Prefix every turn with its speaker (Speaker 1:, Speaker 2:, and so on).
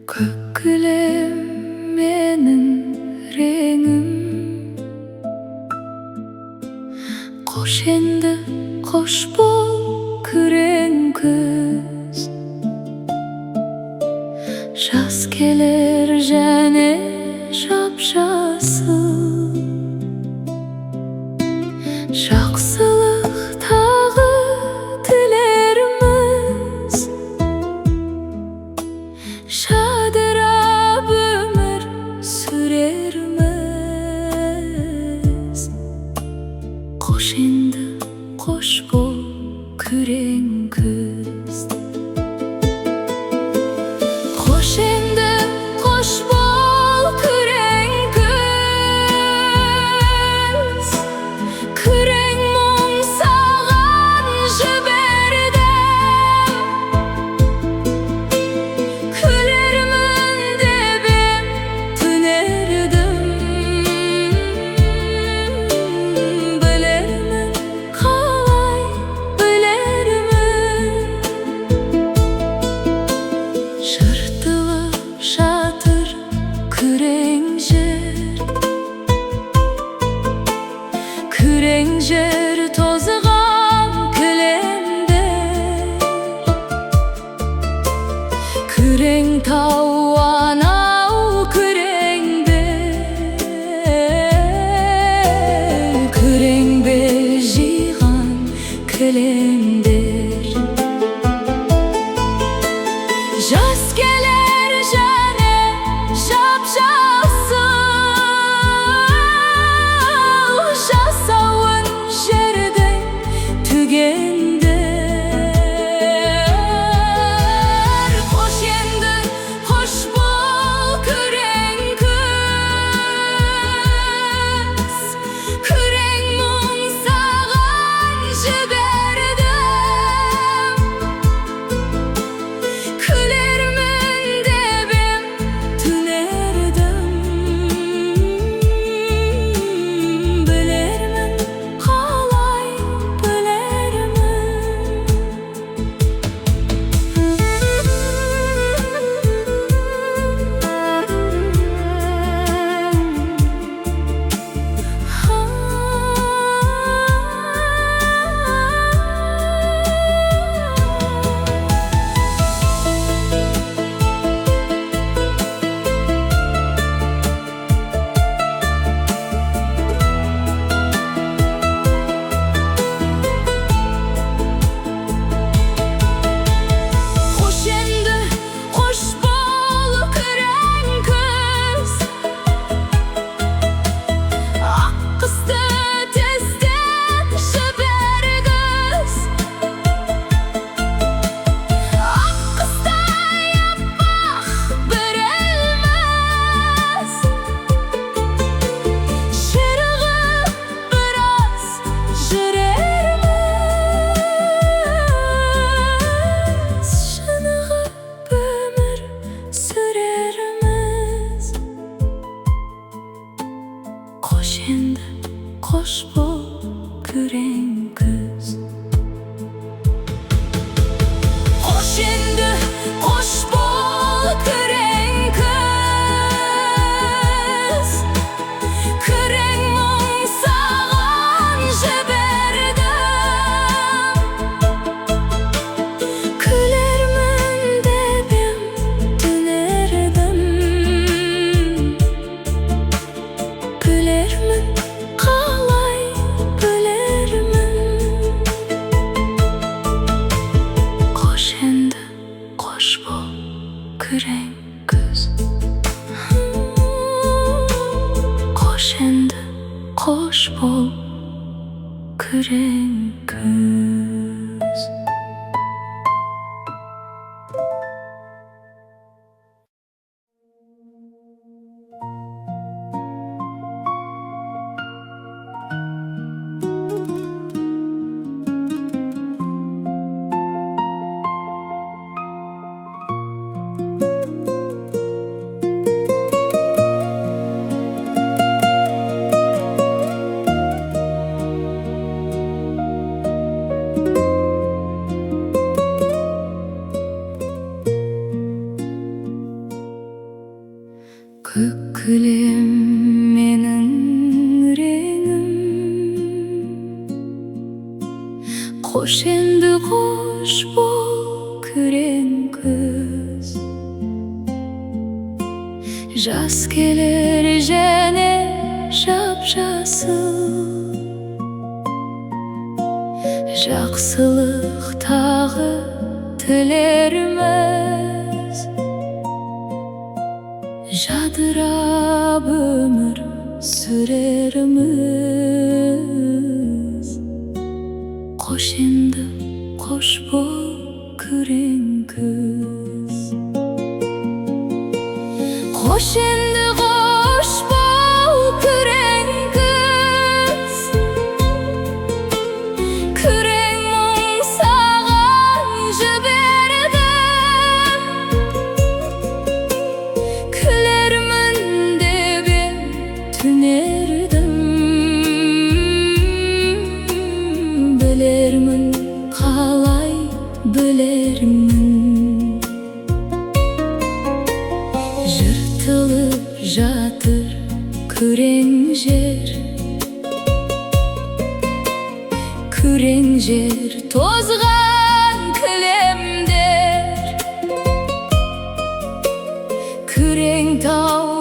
Speaker 1: Көкілем менің реңім, қош енді қош бол күрең күз. Жаз келер және жап-жасыл, жақсылық тағы тілерміз. Жадырап өмір сүрерміз. Қош енді қош бол күрең күз. Қош енді қош бол күрең күз. Күрең мұң саған жібердім. Күлермін деп ем, түнердім. Білермін, қалай білермін. Жыртылып жатыр күрең жер. Күрең жер тозған кілемдер. Күрең тау анау күрең бел. Күрең бел жиған кілемдер. Жаз келер және жап-жасыл, жасауын жердің түгендер. Қош енді қош бол күрең күз. Күрең мұң саған жібердім. Күлермін деп ем, түнердім. Білермін, қалай білермін. Қош енді қош бол күрең күз. Ақ қысты тезтен жібергіз. Ақ қыстай аппақ бір елміз. Ширығып біраз жүрерміз. Шынығып өмір сүрерміз. Қош енді қош бол күрең күз. Қош енді қош бол күрең күз. Күрең мұң саған жібердім. Күлермін деп ем, түнердім. Білермін, қалай білермін. Қош енді қош бол күрең күз. Қош енді қош бол күрең күз. Күкілем менің реңім, қош енді қош бол күрең күз. Жас келер және жап-жасыл, жақсылық тағы тілерміз. Жадырап өмір сүрерміз. Қош енді қош бол күрең күз. Қош енді қош бол күрең күз. Күрең мұң саған жібердім. Күлермін деп ем түнердім. Білермін қалай білермін. Жыртылып жатыр күрең жер, күрең жер тозған кілемдер. Күрең тау